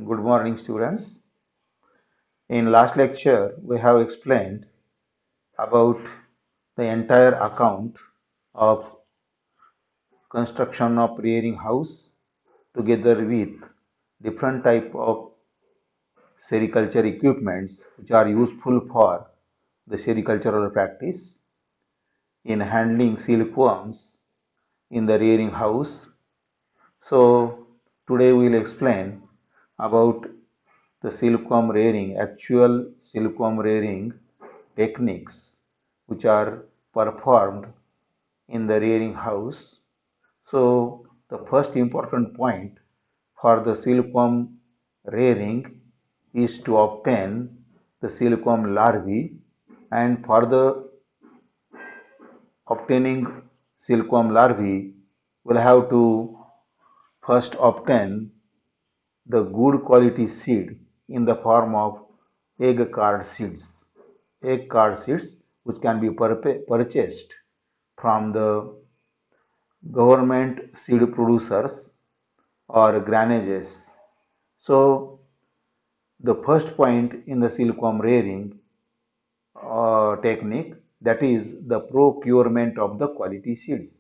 Good morning, students. In last lecture, we have explained about the entire account of construction of rearing house together with different type of sericulture equipments which are useful for the sericultural practice in handling silkworms in the rearing house. So today we will explain about the silkworm rearing, actual silkworm rearing techniques which are performed in the rearing house. So the first important point for the silkworm rearing is to obtain the silkworm larvae, and for the obtaining silkworm larvae we'll have to first obtain the good quality seed in the form of egg card seeds. Egg card seeds which can be purchased from the government seed producers or granages. So the first point in the silkworm rearing technique, that is the procurement of the quality seeds.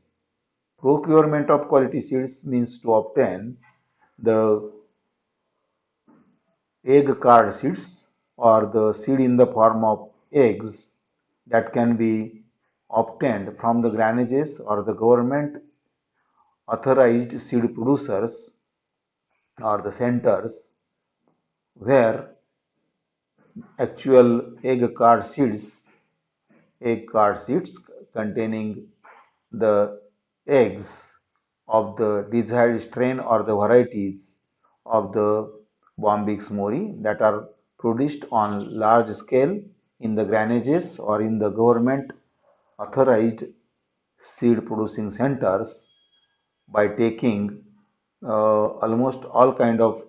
Procurement of quality seeds means to obtain the egg card seeds or the seed in the form of eggs that can be obtained from the granages or the government authorized seed producers or the centers where actual egg card seeds containing the eggs of the desired strain or the varieties of the Bombyx mori that are produced on large scale in the granages or in the government authorized seed producing centers by taking almost all kind of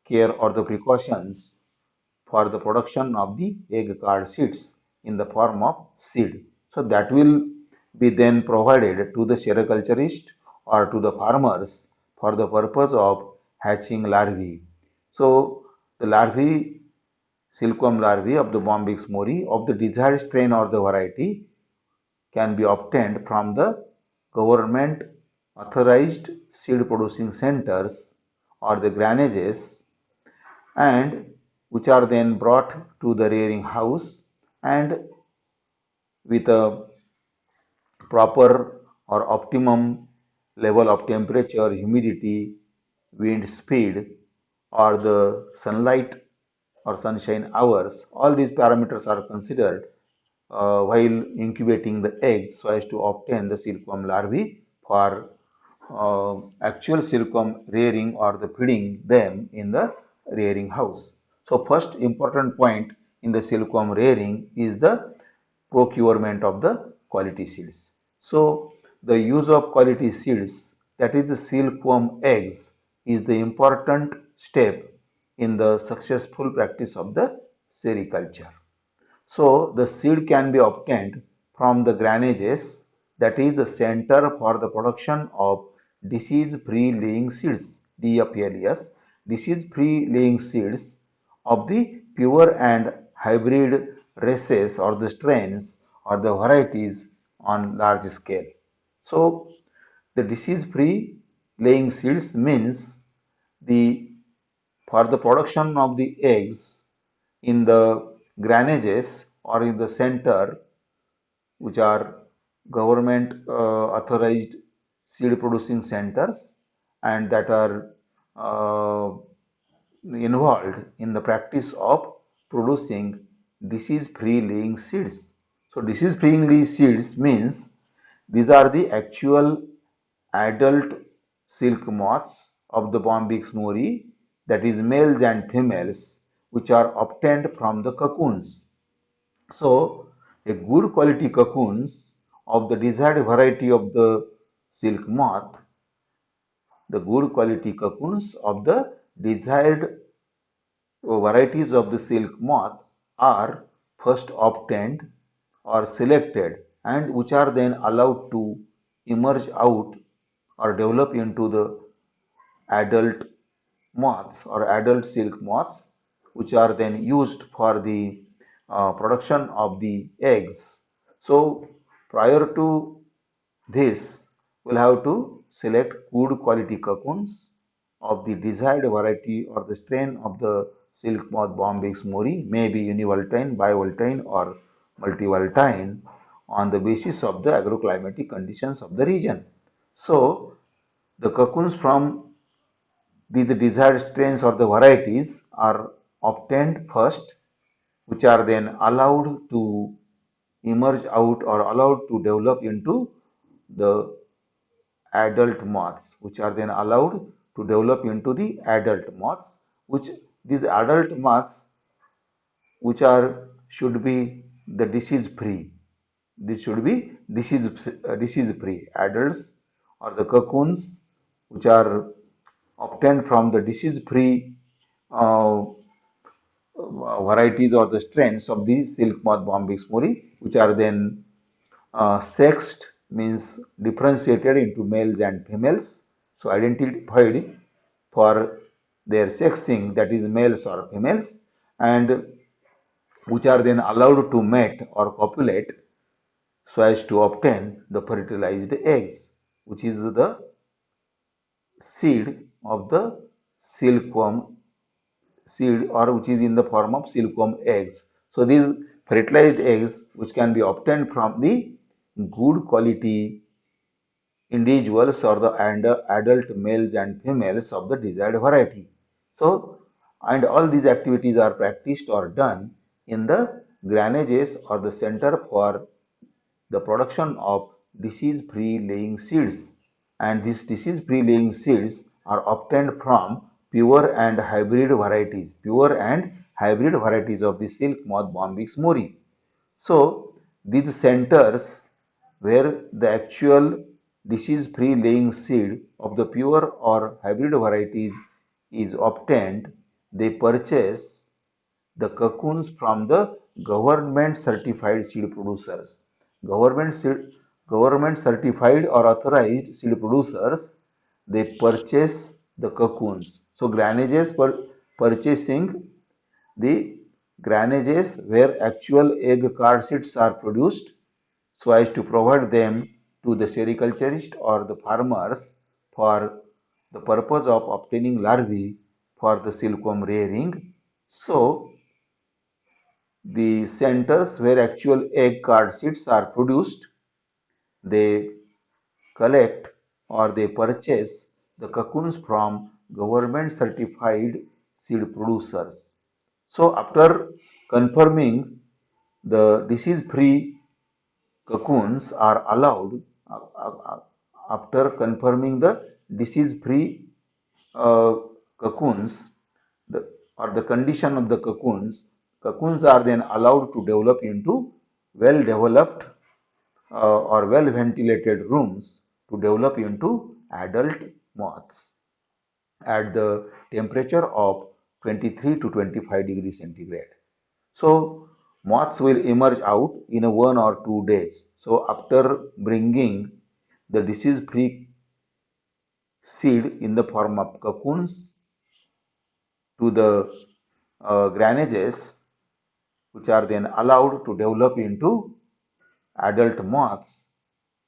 care or the precautions for the production of the egg card seeds in the form of seed. So that will be then provided to the sericulturist or to the farmers for the purpose of hatching larvae. So the larvae, silkworm larvae of the Bombyx mori of the desired strain or the variety can be obtained from the government authorized seed producing centers or the granages, and which are then brought to the rearing house, and with a proper or optimum level of temperature, humidity, wind speed, or the sunlight or sunshine hours. All these parameters are considered while incubating the eggs so as to obtain the silkworm larvae for actual silkworm rearing or the feeding them in the rearing house. So first important point in the silkworm rearing is the procurement of the quality seeds. So the use of quality seeds, that is the silkworm eggs, is the important step in the successful practice of the sericulture. So the seed can be obtained from the granages, that is the center for the production of disease-free laying seeds, DFLES, disease-free laying seeds of the pure and hybrid races or the strains or the varieties on large scale. So the disease-free laying seeds means the for the production of the eggs in the granages or in the center, which are government authorized seed producing centers and that are uh, involved in the practice of producing disease free laying seeds. So disease free laying seeds means these are the actual adult silk moths of the Bombyx mori, that is males and females, which are obtained from the cocoons. So a good quality cocoons of the desired variety of the silk moth, the good quality cocoons of the desired varieties of the silk moth are first obtained or selected, and which are then allowed to emerge out or develop into the adult moths or adult silk moths, which are then used for the production of the eggs. So prior to this, we'll have to select good quality cocoons of the desired variety or the strain of the silk moth Bombyx mori, may be univoltine, bivoltine, or multivoltine on the basis of the agroclimatic conditions of the region. So, the cocoons from these desired strains or the varieties are obtained first, which are then allowed to emerge out or allowed to develop into the adult moths, which are then allowed to develop into the adult moths, which these adult moths, which are should be the disease free. This should be disease free. Adults or the cocoons, which are obtained from the disease free uh, varieties or the strains of the silk moth Bombyx mori, which are then sexed, means differentiated into males and females. So identified for their sexing, that is males or females, and which are then allowed to mate or copulate so as to obtain the fertilized eggs, which is the seed of the silkworm seed, or which is in the form of silkworm eggs. So these fertilized eggs, which can be obtained from the good quality individuals or the adult males and females of the desired variety. So, and all these activities are practiced or done in the granages or the center for the production of disease-free laying seeds. And these disease-free laying seeds are obtained from pure and hybrid varieties of the silk moth Bombyx mori. So these centers where the actual disease-free laying seed of the pure or hybrid varieties is obtained, they purchase the cocoons from the government certified seed producers. Government seed, government certified or authorized seed producers, they purchase the cocoons. So granages purchasing the granages where actual egg card seeds are produced so as to provide them to the sericulturist or the farmers for the purpose of obtaining larvae for the silkworm rearing. So the centers where actual egg card seeds are produced, they collect or they purchase the cocoons from government certified seed producers. So after confirming the disease free cocoons are allowed, after confirming the disease free uh, cocoons, the, or the condition of the cocoons, cocoons are then allowed to develop into well developed or well ventilated rooms to develop into adult moths at the temperature of 23 to 25 degrees centigrade. So moths will emerge out in a 1 or 2 days. So after bringing the disease-free seed in the form of cocoons to the granages, which are then allowed to develop into adult moths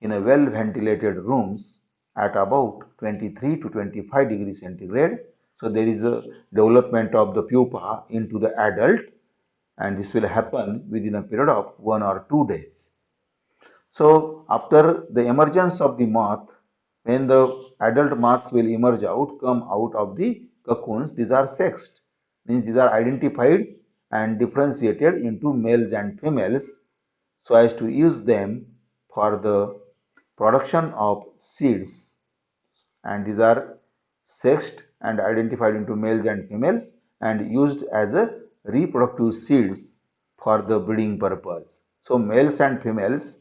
in a well ventilated rooms at about 23 to 25 degrees centigrade. So there is a development of the pupa into the adult, and this will happen within a period of 1 or 2 days. So after the emergence of the moth, when the adult moths will emerge out, come out of the cocoons, these are sexed, means these are identified and differentiated into males and females so as to use them for the production of seeds, and these are sexed and identified into males and females and used as a reproductive seeds for the breeding purpose. So males and females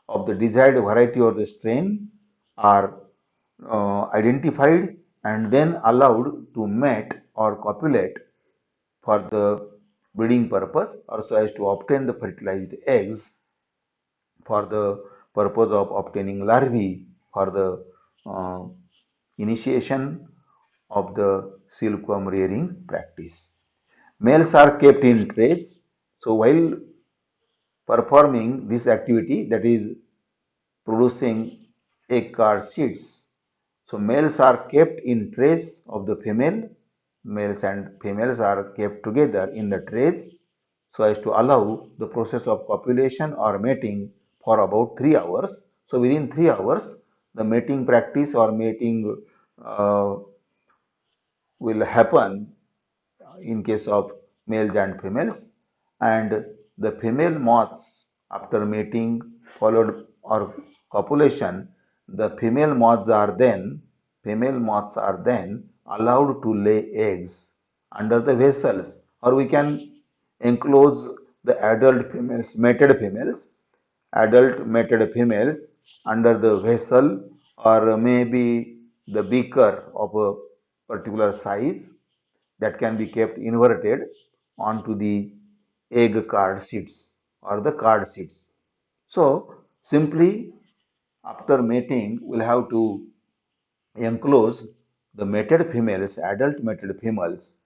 of the desired variety or the strain are identified and then allowed to mate or copulate for the breeding purpose or so as to obtain the fertilized eggs for the purpose of obtaining larvae for the uh, initiation of the silkworm rearing practice. Males are kept in trays. So while performing this activity, that is producing egg card seeds, so males are kept in trays of the female. Males and females are kept together in the trays so as to allow the process of copulation or mating for about 3 hours. So within 3 hours, the mating practice or mating uh, will happen in case of males and females, and the female moths, after mating followed or copulation, the female moths are then allowed to lay eggs under the vessels, or we can enclose the adult mated females under the vessel, or maybe the beaker of a particular size that can be kept inverted onto the egg card sheets or the card sheets. So simply after mating, we'll have to enclose the adult mated females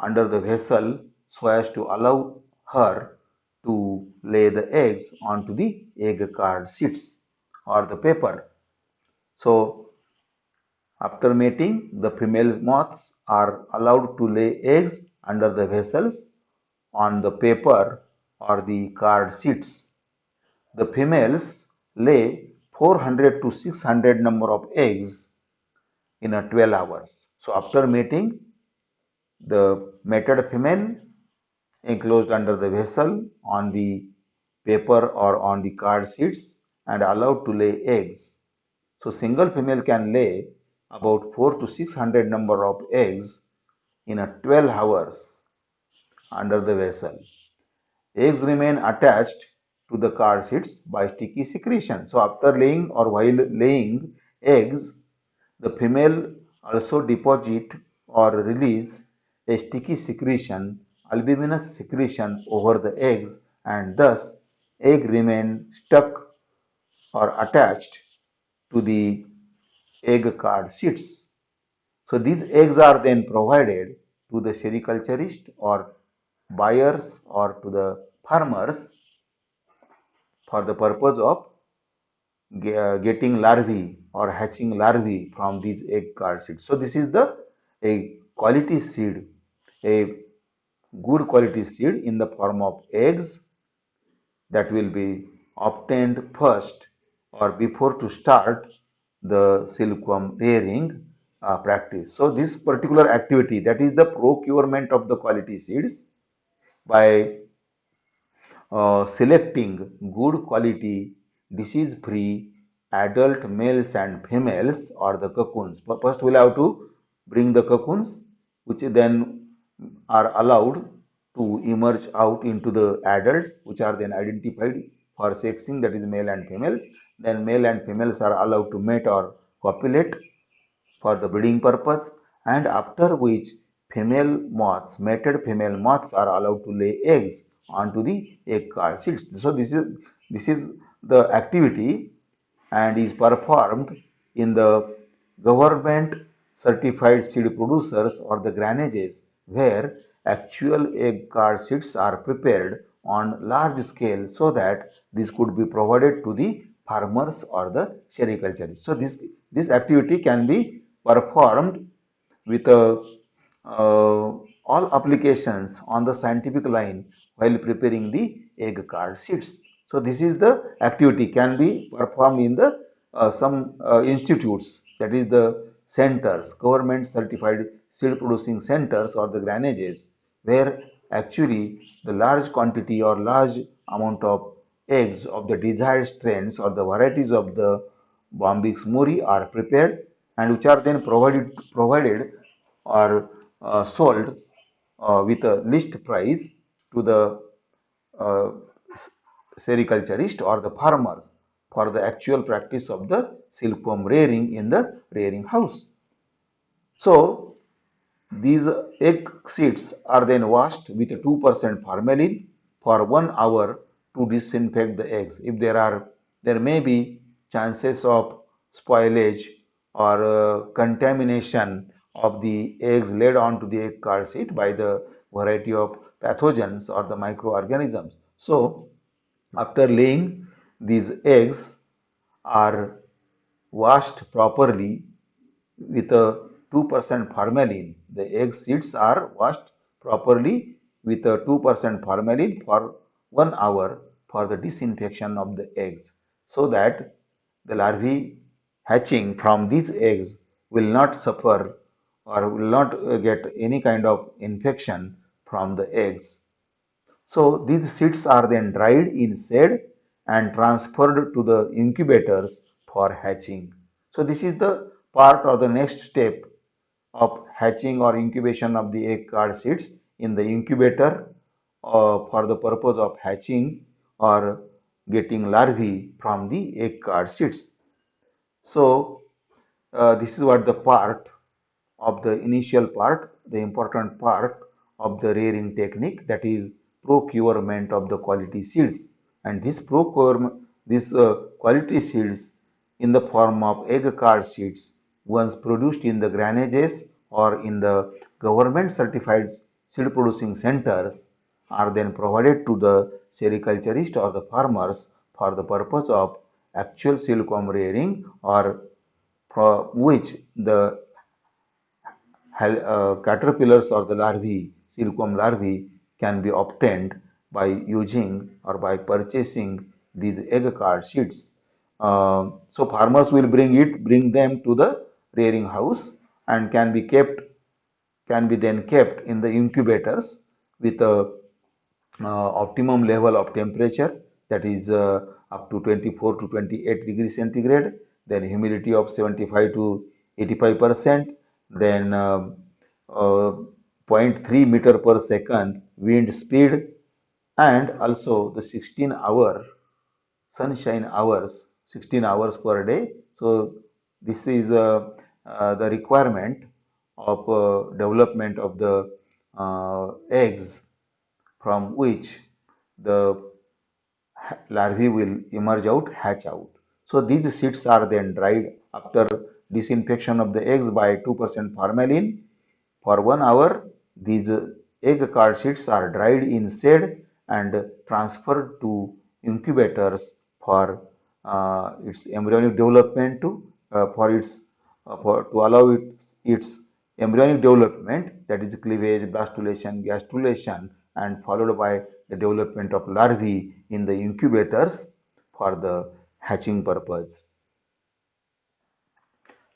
under the vessel so as to allow her to lay the eggs onto the egg card sheets or the paper. So after mating, the female moths are allowed to lay eggs under the vessels on the paper or the card sheets. The females lay 400 to 600 number of eggs in a 12 hours. So after mating, the mated female enclosed under the vessel on the paper or on the card sheets and allowed to lay eggs. So single female can lay about 4 to 600 number of eggs in a 12 hours under the vessel. Eggs remain attached to the card sheets by sticky secretion. So after laying or while laying eggs, the female also deposit or release a sticky secretion, albuminous secretion over the eggs, and thus egg remain stuck or attached to the egg card sheets. So these eggs are then provided to the sericulturist or buyers or to the farmers for the purpose of getting larvae or hatching larvae from these egg card seeds. So this is the a quality seed, a good quality seed in the form of eggs that will be obtained first or before to start the silkworm rearing practice. So this particular activity, that is the procurement of the quality seeds by selecting good quality disease free adult males and females or the cocoons. But first we'll have to bring the cocoons, which then are allowed to emerge out into the adults, which are then identified for sexing, that is male and females. Then male and females are allowed to mate or copulate for the breeding purpose, and after which mated female moths are allowed to lay eggs onto the egg card sheets. So this is the activity and is performed in the government certified seed producers or the granages, where actual egg card sheets are prepared on large scale so that this could be provided to the farmers or the sericulturists. So this activity can be performed with all applications on the scientific line while preparing the egg card sheets. So this is the activity can be performed in the some institutes, that is the centers, government certified seed producing centers or the granages, where actually the large quantity or large amount of eggs of the desired strains or the varieties of the Bombyx mori are prepared, and which are then provided or sold with a list price to the uh, sericulturist or the farmers for the actual practice of the silkworm rearing in the rearing house. So these egg seeds are then washed with 2% formalin for 1 hour to disinfect the eggs. If there may be chances of spoilage or contamination of the eggs laid onto the egg card sheet by the variety of pathogens or the microorganisms. So, after laying, these eggs are washed properly with a 2% formalin. The egg sheets are washed properly with a 2% formalin for 1 hour for the disinfection of the eggs, so that the larvae hatching from these eggs will not suffer or will not get any kind of infection from the eggs. So these seeds are then dried in shade and transferred to the incubators for hatching. So this is the part or the next step of hatching or incubation of the egg card seeds in the incubator for the purpose of hatching or getting larvae from the egg card seeds. So this is what the part of the initial part, the important part of the rearing technique, that is procurement of the quality seeds. And this procurement, this quality seeds in the form of egg card seeds, once produced in the granages or in the government certified seed producing centers, are then provided to the sericulturist or the farmers for the purpose of actual silkworm rearing, or for which the caterpillars or the larvae, silkworm larvae, can be obtained by using or by purchasing these egg card sheets. So farmers will bring them to the rearing house and can be then kept in the incubators with a optimum level of temperature, that is up to 24 to 28 degrees centigrade, then humidity of 75 to 85%, then uh, zero point 0.3 meter per second wind speed, and also the 16-hour sunshine hours, 16 hours per day. So this is the requirement of development of the eggs from which the larvae will emerge out, hatch out. So these seeds are then dried after disinfection of the eggs by 2% formalin for 1 hour. These egg card seeds are dried in shade and transferred to incubators for its embryonic development to allow its embryonic development, that is cleavage, blastulation, gastrulation, and followed by the development of larvae in the incubators for the hatching purpose.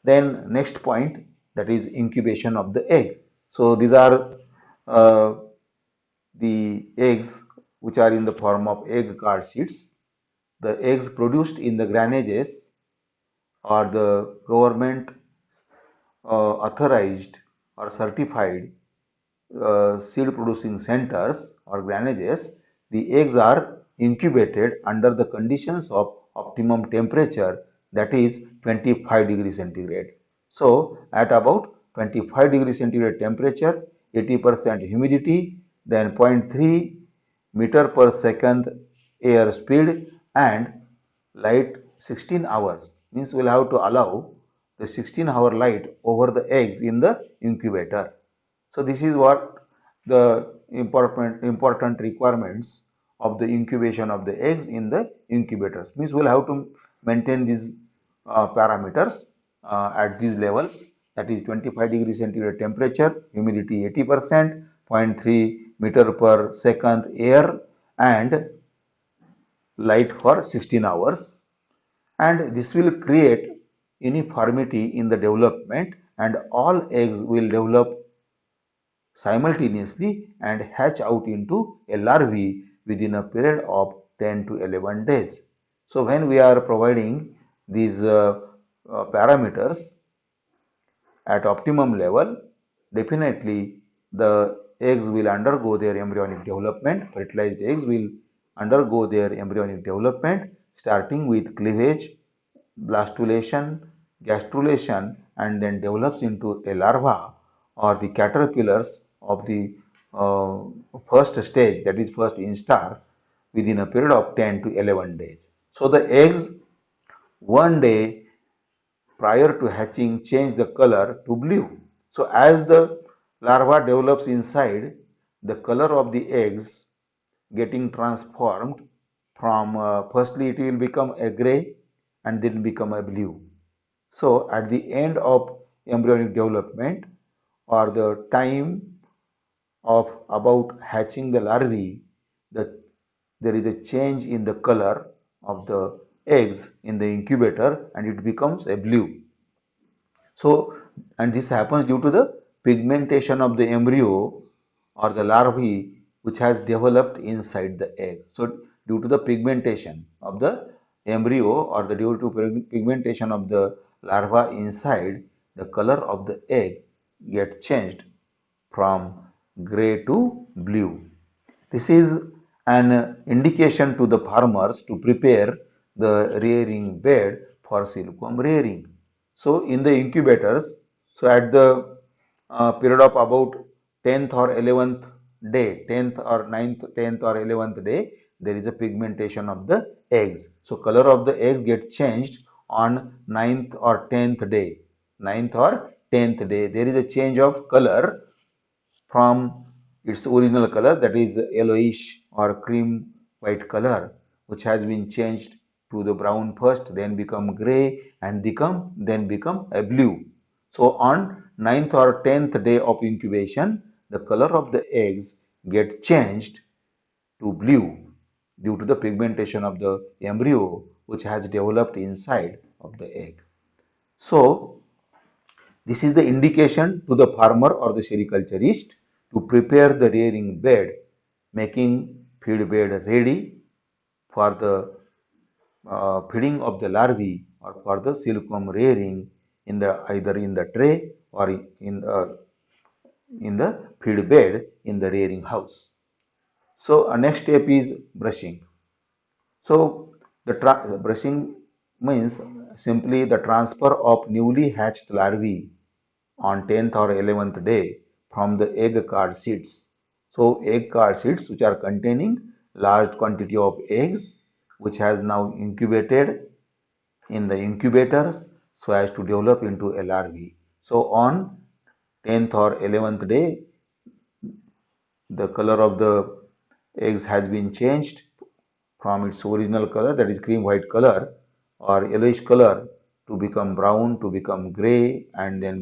Then next point, that is incubation of the egg. So these are uh, the eggs which are in the form of egg card sheets. The eggs produced in the granages or the government authorized or certified seed producing centers or granages, the eggs are incubated under the conditions of optimum temperature, that is 25 degrees centigrade. So at about 25 degrees centigrade temperature, 80% humidity, then zero point 0.3 meter per second air speed, and light 16 hours, means we'll have to allow the 16-hour light over the eggs in the incubator. So this is what the important requirements of the incubation of the eggs in the incubators. Means we'll have to maintain these parameters at these levels, that is 25 degrees centigrade temperature, humidity 80%, zero point 0.3 meter per second air, and light for 16 hours. And this will create uniformity in the development, and all eggs will develop simultaneously and hatch out into a larvae within a period of 10 to 11 days. So when we are providing these parameters at optimum level, definitely the eggs will undergo their embryonic development. Fertilized eggs will undergo their embryonic development, starting with cleavage, blastulation, gastrulation, and then develops into a larva or the caterpillars of the uh, first stage, that is first instar, within a period of 10 to 11 days. So the eggs, one day prior to hatching, change the color to blue. So as the larva develops inside, the color of the eggs getting transformed from firstly it will become a gray and then become a blue. So at the end of embryonic development or the time of about hatching the larvae, there is a change in the color of the eggs in the incubator and it becomes a blue. So, and this happens due to the pigmentation of the embryo or the larvae which has developed inside the egg. So, due to the pigmentation of the embryo or the due to pigmentation of the larva inside, the color of the egg get changed from gray to blue. This is an indication to the farmers to prepare the rearing bed for silkworm rearing. So in the incubators, so at the period of about 10th or 11th day, 10th or 9th, 10th or 11th day, there is a pigmentation of the eggs. So color of the eggs get changed on 9th or 10th day. 9th or 10th day, there is a change of color from its original color, that is yellowish or cream white color, which has been changed to the brown first, then become gray and then become a blue. So on 9th or 10th day of incubation, the color of the eggs get changed to blue due to the pigmentation of the embryo which has developed inside of the egg. So this is the indication to the farmer or the sericulturist to prepare the rearing bed, making feed bed ready for the feeding of the larvae or for the silkworm rearing in the either in the tray or in the feed bed in the rearing house. So next step is brushing. So the brushing means simply the transfer of newly hatched larvae on 10th or 11th day from the egg card seeds. So egg card seeds which are containing large quantity of eggs which has now incubated in the incubators so as to develop into a larvae. So on 10th or 11th day the color of the eggs has been changed from its original color, that is cream white color or yellowish color, to become brown, to become gray, and then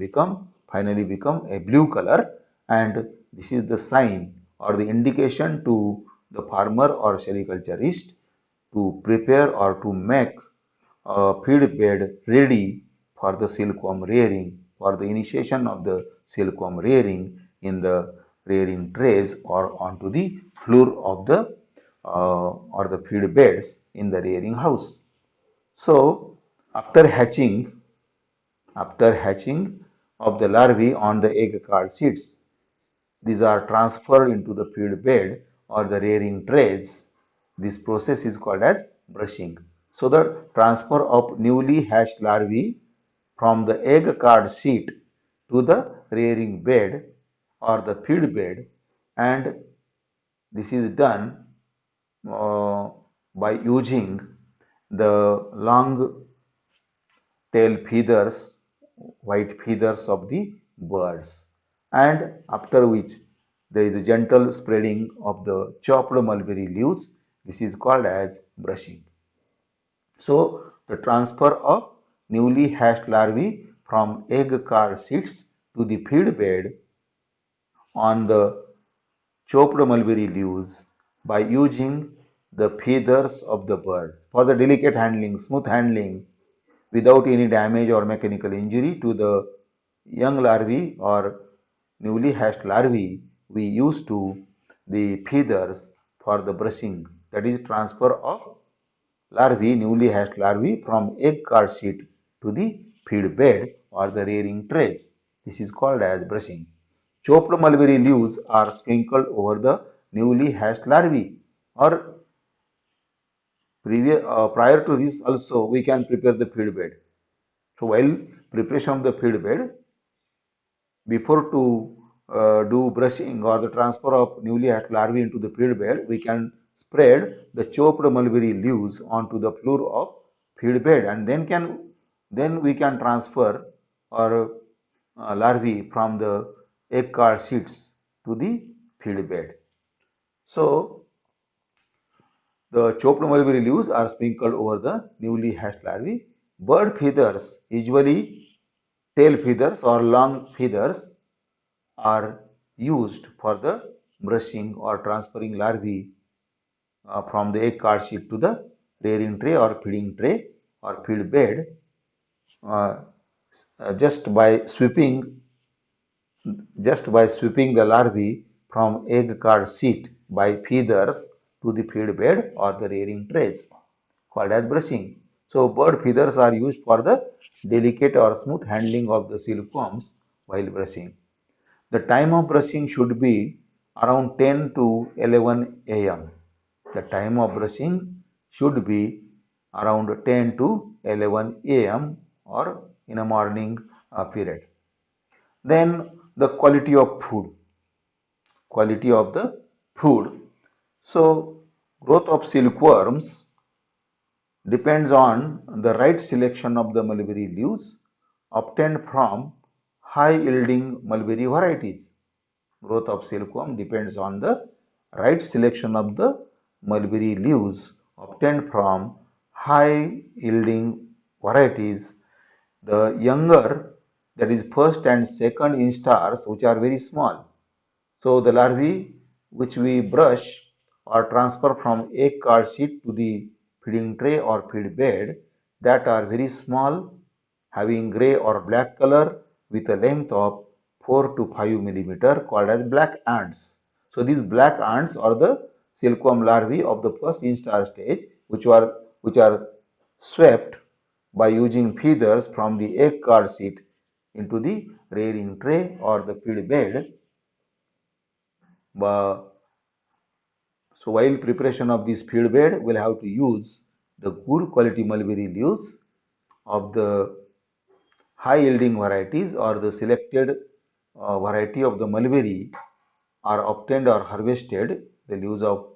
finally become a blue color. And this is the sign or the indication to the farmer or sericulturist to prepare or to make a feed bed ready for the silkworm rearing, for the initiation of the silkworm rearing in the rearing trays or onto the floor of the or the feed beds in the rearing house. So after hatching of the larvae on the egg card seeds, these are transferred into the feed bed or the rearing trays. This process is called as brushing. So the transfer of newly hatched larvae from the egg card sheet to the rearing bed or the feed bed, and this is done uh, by using the long tail feathers, white feathers of the birds, and after which there is a gentle spreading of the chopped mulberry leaves. This is called as brushing. So the transfer of newly hatched larvae from egg card seeds to the feed bed on the chopped mulberry leaves by using the feathers of the bird for the delicate handling, smooth handling without any damage or mechanical injury to the young larvae or newly hatched larvae. We use to the feathers for the brushing, that is transfer of larvae, newly hatched larvae from egg card sheet to the feed bed or the rearing trays. This is called as brushing. Chopped mulberry leaves are sprinkled over the newly hatched larvae, or prior to this also we can prepare the feed bed. So while preparation of the feed bed, before to do brushing or the transfer of newly hatched larvae into the feed bed, we can spread the chopped mulberry leaves onto the floor of feed bed, and then we can transfer or larvae from the egg card sheets to the feed bed. So the chopped mulberry leaves are sprinkled over the newly hatched larvae. Bird feathers, usually tail feathers or long feathers, are used for the brushing or transferring larvae from the egg card sheet to the rearing tray or feeding tray or feed bed uh, just by sweeping the larvae from egg card sheet by feathers to the feed bed or the rearing trays, called as brushing. So bird feathers are used for the delicate or smooth handling of the silkworms while brushing. The time of brushing should be around 10 to 11 a.m. The time of brushing should be around 10 to 11 a.m. or in a morning period. Then the quality of food. Quality of the food. So growth of silkworms depends on the right selection of the mulberry leaves obtained from high-yielding mulberry varieties. Growth of silkworm depends on the right selection of the mulberry leaves obtained from high-yielding varieties. The younger, that is first and second instars, which are very small. So the larvae which we brush or transfer from egg card sheet to the feeding tray or feed bed, that are very small, having gray or black color with a length of 4 to 5 millimeter, called as black ants. So these black ants are the silkworm larvae of the first instar stage, which are swept by using feathers from the egg card sheet into the rearing tray or the feed bed. So while preparation of this feed bed, we'll have to use the good quality mulberry leaves of the high yielding varieties or the selected variety of the mulberry are obtained or harvested. The leaves of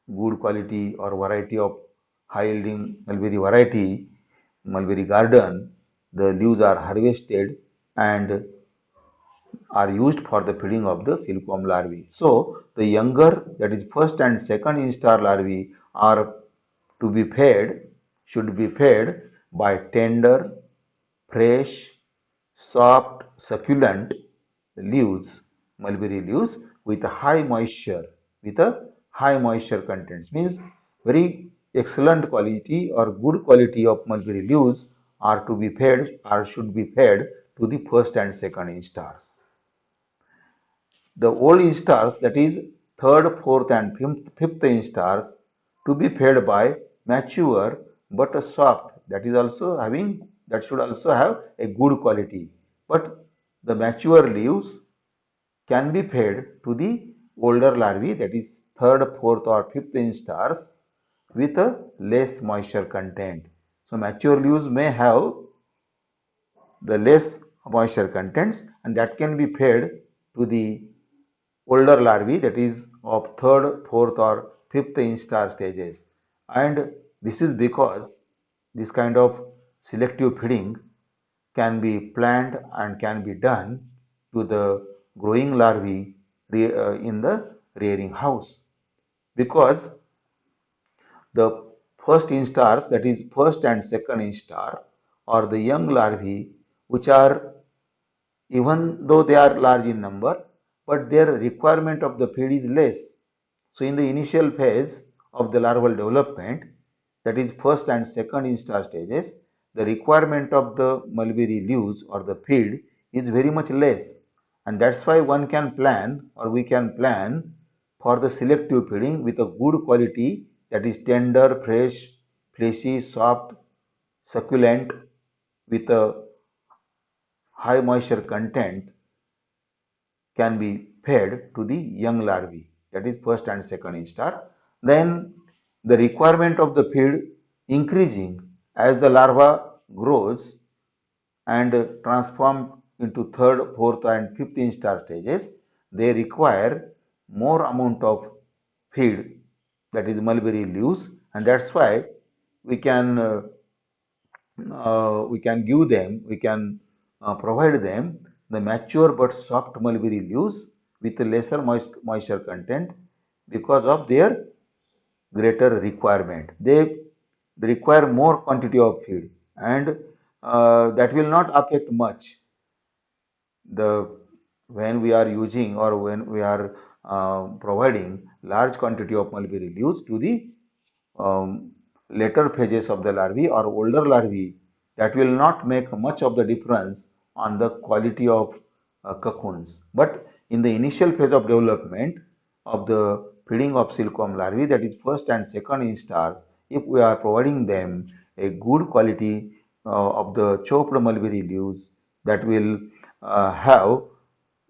good quality or variety of high yielding mulberry variety, mulberry garden, the leaves are harvested and are used for the feeding of the silkworm larvae. So the younger, that is first and second instar larvae, are to be fed, should be fed by tender, fresh, soft, succulent leaves, mulberry leaves with a high moisture, with a high moisture contents. Means very excellent quality or good quality of mulberry leaves are to be fed or should be fed to the first and second instars. The old instars, that is third, fourth, and fifth instars, to be fed by mature but a soft, that should also have a good quality. But the mature leaves can be fed to the older larvae, that is third, fourth, or fifth instars, with a less moisture content. So mature leaves may have the less moisture contents, and that can be fed to the older larvae, that is of third, fourth, or fifth instar stages. And this is because this kind of selective feeding can be planned and can be done to the growing larvae in the rearing house, because the first instars, that is first and second instar, or the young larvae, which are, even though they are large in number, but their requirement of the feed is less. So in the initial phase of the larval development, that is first and second instar stages, the requirement of the mulberry leaves or the feed is very much less, and that's why one can plan, or we can plan for the selective feeding with a good quality, that is tender, fresh, fleshy, soft, succulent, with a high moisture content, can be fed to the young larvae, that is first and second instar. Then the requirement of the feed increasing as the larva grows and transform into third, fourth, and fifth instar stages. They require more amount of feed, that is mulberry leaves, and that's why we can give them, we can provide them the mature but soft mulberry leaves with lesser moisture content because of their greater requirement. They require more quantity of feed, and that will not affect much the when we are using or when we are providing large quantity of mulberry leaves to the um, later phases of the larvae or older larvae, that will not make much of the difference on the quality of cocoons. But in the initial phase of development of the feeding of silkworm larvae, that is first and second instars, if we are providing them a good quality of the chopped mulberry leaves, that will have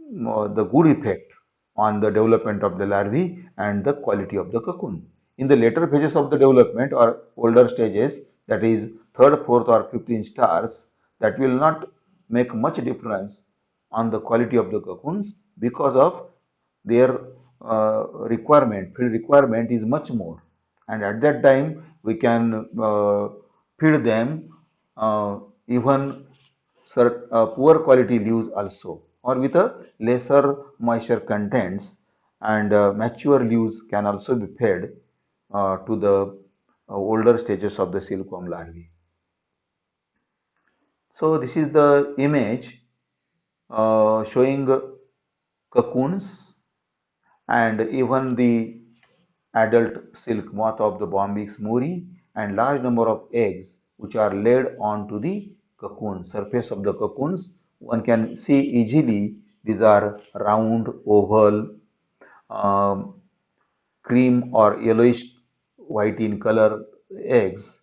the good effect on the development of the larvae and the quality of the cocoon. In the later phases of the development or older stages, that is third, fourth or fifth instars, that will not make much difference on the quality of the cocoons because of their requirement, field requirement is much more. And at that time, we can feed them even poor quality leaves also, or with a lesser moisture contents, and mature leaves can also be fed to the older stages of the silkworm larvae. So this is the image showing cocoons and even the adult silk moth of the Bombyx mori and large number of eggs which are laid onto the cocoon, surface of the cocoons. One can see easily these are round, oval, um, cream or yellowish white in color eggs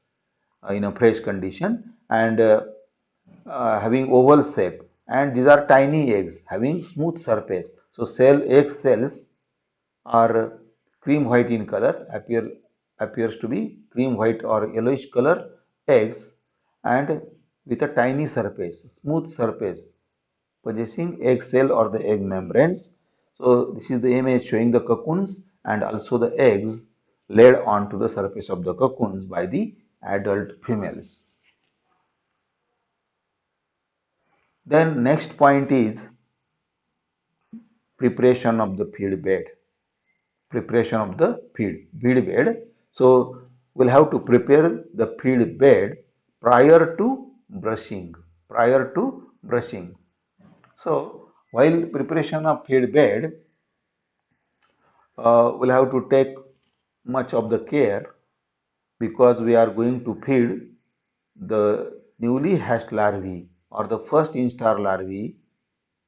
in a fresh condition, and having oval shape, and these are tiny eggs having smooth surface. So egg cells are cream white in color, appears to be cream white or yellowish color eggs, and with a tiny surface, smooth surface, possessing egg cell or the egg membranes. So this is the image showing the cocoons and also the eggs laid onto the surface of the cocoons by the adult females. Then next point is preparation of the feed bed. Preparation of the feed bed. So we'll have to prepare the feed bed prior to brushing. Prior to brushing. So while preparation of feed bed, we'll have to take much of the care because we are going to feed the newly hatched larvae or the first instar larvae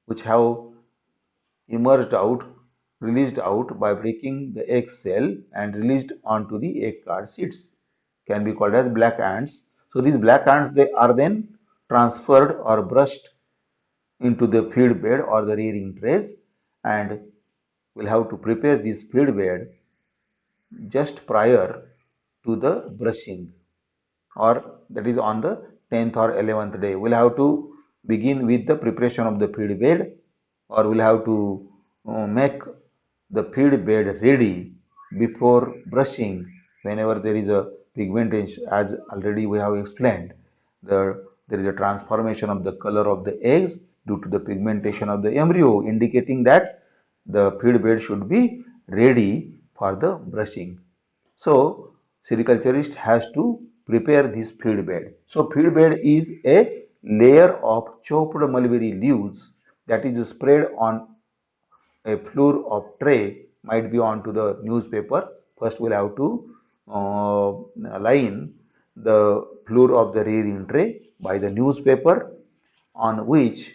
which have emerged out, released out by breaking the egg cell and released onto the egg card sheets, can be called as black ants. So these black ants, they are then transferred or brushed into the feed bed or the rearing trays, and we'll have to prepare this feed bed just prior to the brushing, or that is on the 10th or 11th day. We'll have to begin with the preparation of the feed bed, or we'll have to make the feed bed ready before brushing whenever there is a pigmentation. As already we have explained, there is a transformation of the color of the eggs due to the pigmentation of the embryo, indicating that the feed bed should be ready for the brushing. So sericulturist has to prepare this feed bed. So feed bed is a layer of chopped mulberry leaves that is spread on a floor of tray, might be onto the newspaper. First we'll have to line the floor of the rearing tray by the newspaper, on which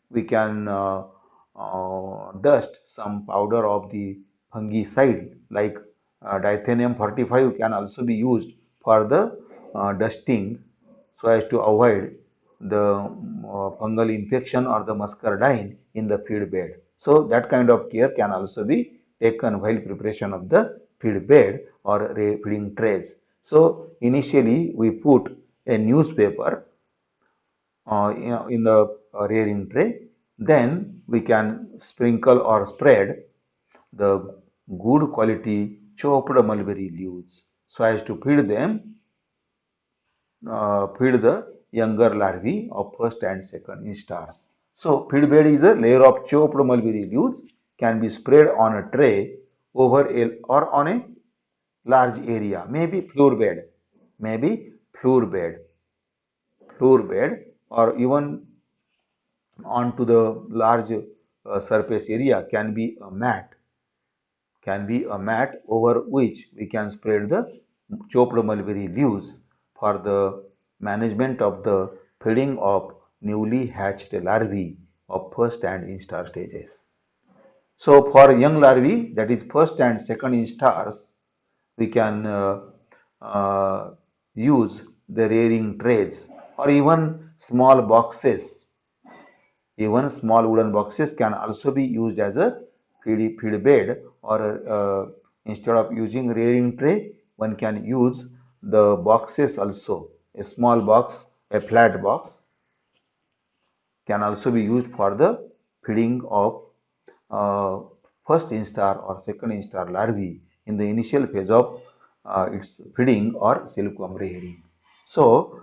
we can dust some powder of the fungicide like Dithenium 45 can also be used for the dusting so as to avoid the fungal infection or the muscardine in the feed bed. So that kind of care can also be taken while preparation of the feed bed or feeding trays. So initially we put a newspaper in the rearing tray. Then we can sprinkle or spread the good quality chopped mulberry leaves so as to feed the younger larvae of first and second instars. So feed bed is a layer of chopped mulberry leaves can be spread on a tray over a or on a large area, maybe floor bed, floor bed, or even onto the large surface area can be a mat over which we can spread the chopped mulberry leaves for the management of the feeding of newly hatched larvae of first and instar stages. So for young larvae, that is first and second instars, we can use the rearing trays or even small boxes. Even small wooden boxes can also be used as a feed bed, or instead of using rearing tray, one can use the boxes also. A small box, a flat box can also be used for the feeding of uh, first instar or second instar larvae in the initial phase of its feeding or silkworm rearing. So,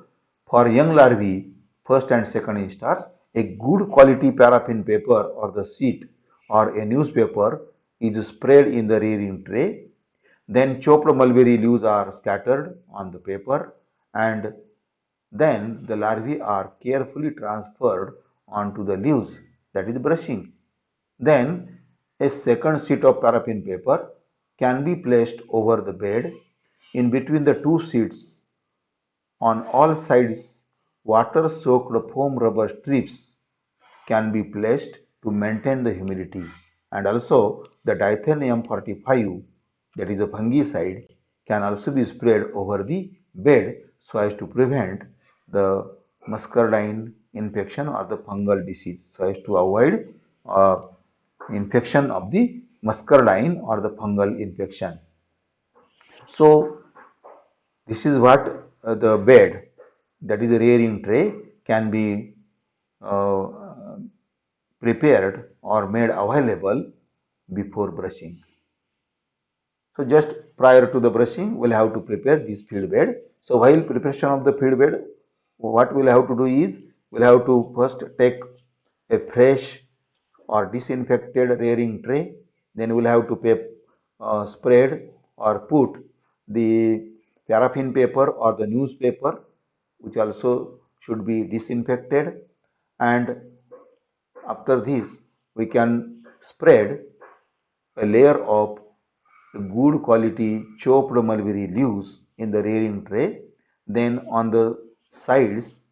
for young larvae, first and second instars, a good quality paraffin paper or the sheet or a newspaper is spread in the rearing tray. Then chopped mulberry leaves are scattered on the paper, and then the larvae are carefully transferred onto the leaves, that is brushing. Then a second sheet of paraffin paper can be placed over the bed. In between the two sheets on all sides, water soaked foam rubber strips can be placed to maintain the humidity, and also the Dithenium 45, that is a fungicide, can also be spread over the bed so as to prevent the muscardine infection or the fungal disease, so as to avoid infection of the muscardine or the fungal infection. So this is what the bed, that is a rearing tray, can be uh, prepared or made available before brushing. So just prior to the brushing, we'll have to prepare this feed bed. So while preparation of the feed bed, what we'll have to do is we'll have to first take a fresh or disinfected rearing tray. Then we'll have to spread or put the paraffin paper or the newspaper, which also should be disinfected. And after this, we can spread a layer of good quality chopped mulberry leaves in the rearing tray. Then on the sides,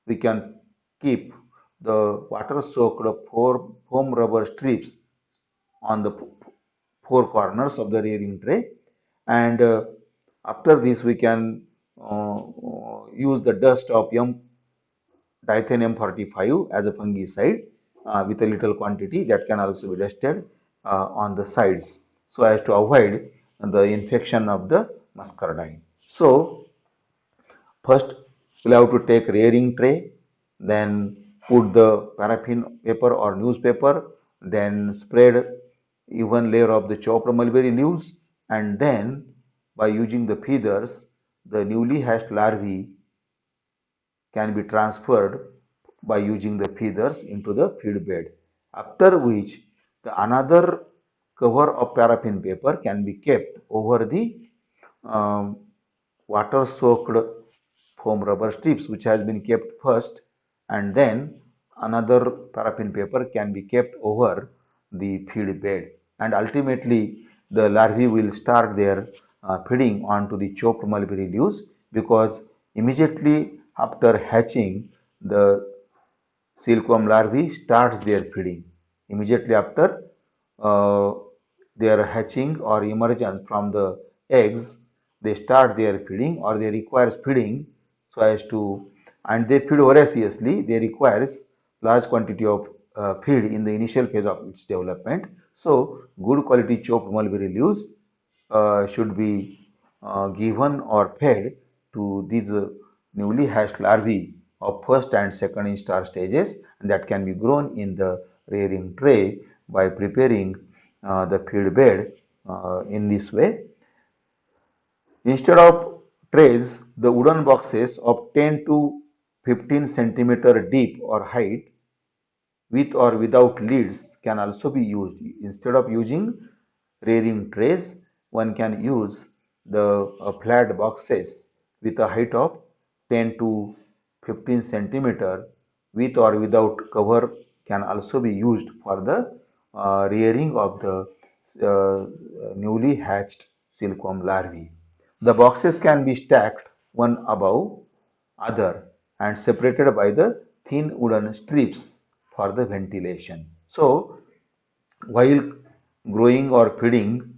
we can keep the water soaked foam rubber strips on the four corners of the rearing tray. And after this, we can use the dust of Dithenium 45 as a fungicide with a little quantity that can also be dusted on the sides so as to avoid the infection of the muscardine. So first we'll have to take rearing tray, then put the paraffin paper or newspaper, then spread even layer of the chopped mulberry leaves, and then by using the feathers, the newly hatched larvae can be transferred by using the feathers into the feed bed. After which, the another cover of paraffin paper can be kept over the um, water soaked foam rubber strips which has been kept first, and then another paraffin paper can be kept over the feed bed, and ultimately the larvae will start their feeding onto the chopped mulberry leaves, because immediately after hatching, the silkworm larvae starts their feeding. Immediately after uh, their hatching or emergence from the eggs, they start their feeding or they require feeding so as to, and they feed voraciously. They requires large quantity of feed in the initial phase of its development. So good quality chopped mulberry leaves should be given or fed to these newly hatched larvae of first and second instar stages, and that can be grown in the rearing tray by preparing the feed bed in this way. Instead of trays, the wooden boxes of 10 to 15 centimeter deep or height with or without lids can also be used. Instead of using rearing trays, one can use the flat boxes with a height of 10 to 15 centimeter with or without cover can also be used for the rearing of the newly hatched silkworm larvae. The boxes can be stacked one above other and separated by the thin wooden strips for the ventilation. So, while growing or feeding,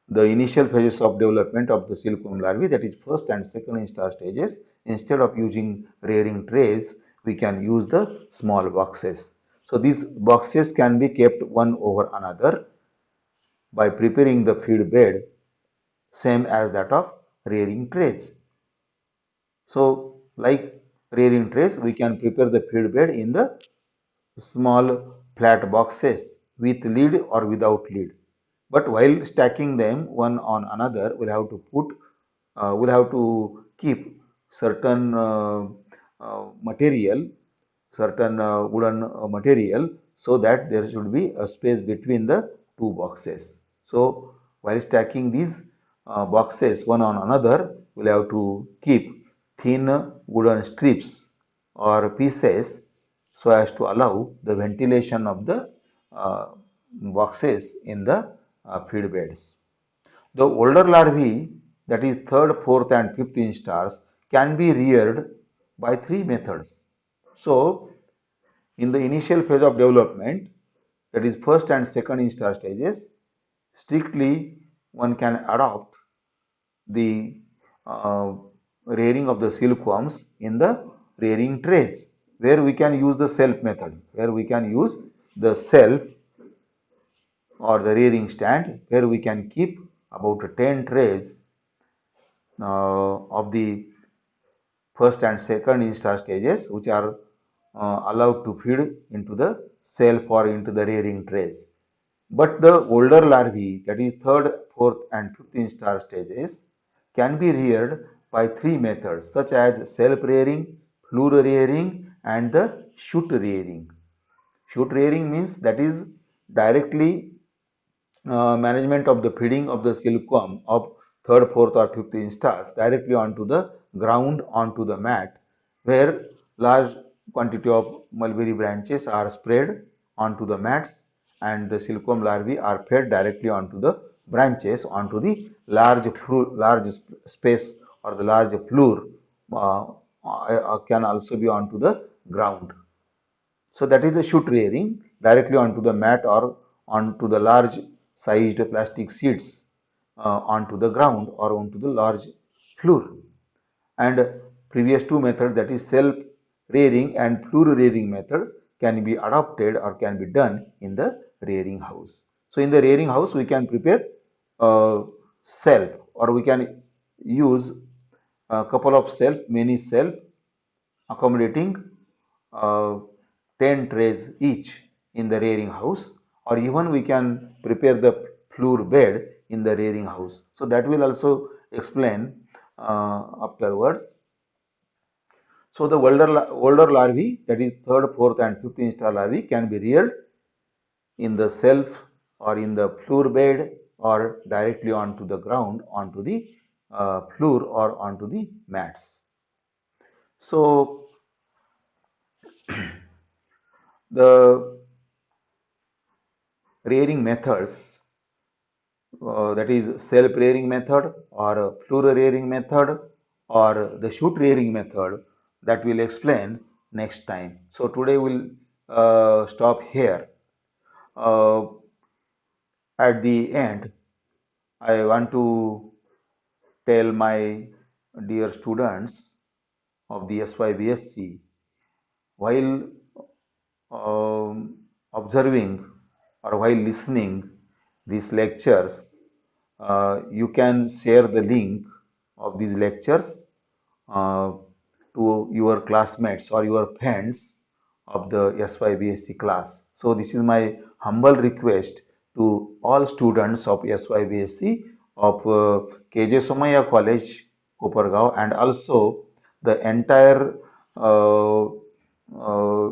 the initial phases of development of the silkworm larvae, that is first and second instar stages, instead of using rearing trays, we can use the small boxes. So these boxes can be kept one over another by preparing the feed bed same as that of rearing trays. So like rearing trays, we can prepare the feed bed in the small flat boxes with lid or without lid. But while stacking them one on another, we'll have to keep certain material, certain wooden material, so that there should be a space between the two boxes. So while stacking these boxes one on another, we'll have to keep thin wooden strips or pieces so as to allow the ventilation of the uh, boxes in the feed beds. The older larvae, that is third, fourth, and fifth instars, can be reared by three methods. So, in the initial phase of development, that is first and second instar stages, strictly one can adopt the uh, rearing of the silkworms in the rearing trays, where we can use the self method, where we can use the self or the rearing stand, where we can keep about 10 trays of the first and second instar stages, which are allowed to feed into the self or into the rearing trays. But the older larvae, that is third, fourth, and fifth instar stages, can be reared by three methods such as self rearing, floor rearing, and the shoot rearing. Shoot rearing means that is directly management of the feeding of the silkworm of third, fourth, or fifth instars directly onto the ground, onto the mat, where large quantity of mulberry branches are spread onto the mats, and the silkworm larvae are fed directly onto the branches, onto the large space or the large floor, can also be onto the ground. So that is the shoot rearing directly onto the mat or onto the large sized plastic sheets onto the ground or onto the large floor. And previous two methods, that is self rearing and floor rearing methods, can be adopted or can be done in the rearing house. So in the rearing house we can prepare self, or we can use a couple of self, many self accommodating uh, 10 trays each in the rearing house, or even we can prepare the floor bed in the rearing house. So that will also explain afterwards. So the older larvae, that is third, fourth, and fifth instar larvae, can be reared in the self or in the floor bed or directly onto the ground, onto the floor or onto the mats. So the rearing methods, that is self rearing method or floor rearing method or the shoot rearing method, that will explain next time. So today we'll stop here. Uh, at the end, I want to tell my dear students of the SYBSC, while observing or while listening these lectures, you can share the link of these lectures uh, to your classmates or your friends of the SYBSC class. So this is my humble request to all students of SYBSC of KJ Somaya College, Kopargaon, and also the entire uh, uh,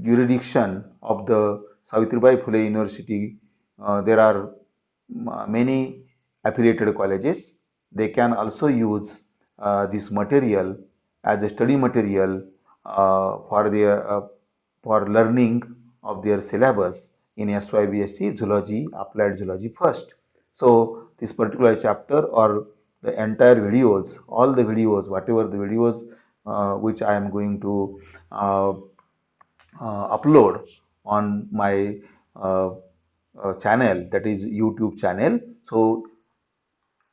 jurisdiction of the Savitribai Phule University, there are many affiliated colleges. They can also use this material as a study material for learning of their syllabus in SYBSc Zoology, Applied Zoology first. So this particular chapter or the entire videos, all the videos, whatever the videos which I am going to uh, upload on my uh, channel, that is YouTube channel. So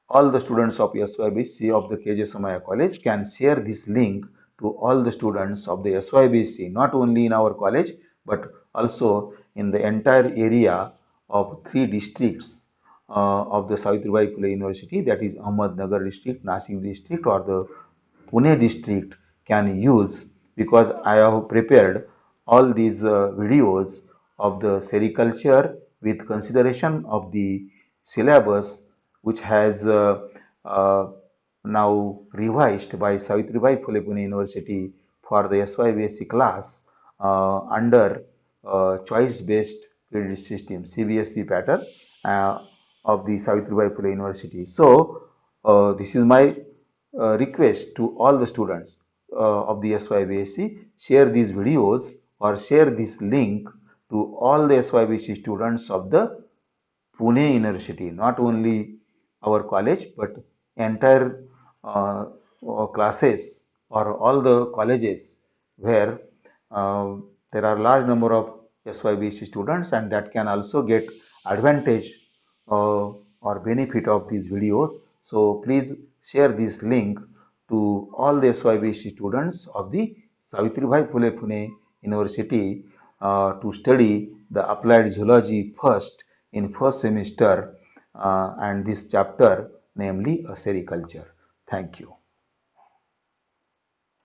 all the students of SYBC of the KJ Somaya College can share this link to all the students of the SYBC, not only in our college, but also in the entire area of three districts of the Savitribai Phule University, that is Ahmednagar district, Nasik district, or the Pune district can use, because I have prepared all these videos of the sericulture with consideration of the syllabus which has uh, now revised by Savitribai Phule Pune University for the SYBSc class under choice based credit system CBSE pattern of the Savitribai Phule University. So this is my request to all the students of the SYBSc, share these videos or share this link to all the SYBSc students of the Pune University, not only our college, but entire classes or all the colleges where uh, there are large number of SYBC students, and that can also get advantage or benefit of these videos. So please share this link to all the SYBC students of the Savitribai Phule Pune University to study the applied zoology first in first semester and this chapter, namely sericulture. Thank you.